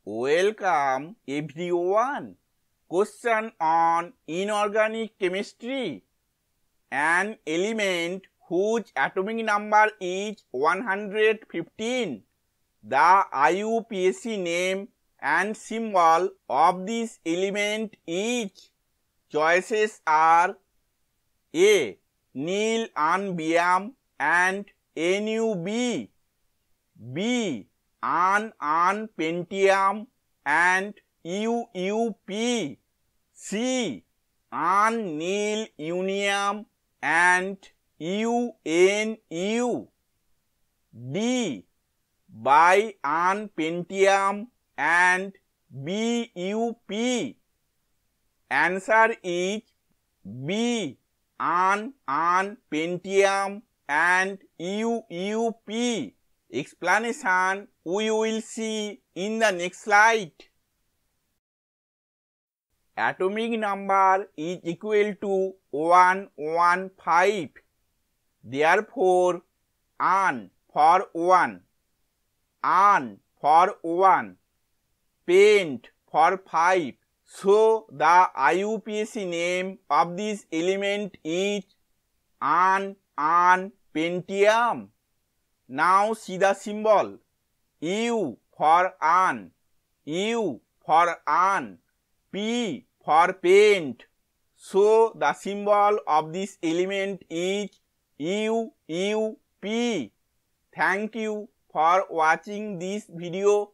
Welcome everyone. Question on inorganic chemistry. An element whose atomic number is 115. The IUPAC name and symbol of this element is. Choices are A. Nil-an-biam and NuB. B. An-pentium and UUP. C. An-nil-unium and UNU. D. Bi-an-pentium and BUP. Answer is B. An-pentium and UUP. Explanation we will see in the next slide. Atomic number is equal to 115. Therefore, An for 1, An for 1, Pent for 5. So, the IUPAC name of this element is An-pentium. Now see the symbol. U for An, U for An, P for Pent. So the symbol of this element is UUP. Thank you for watching this video.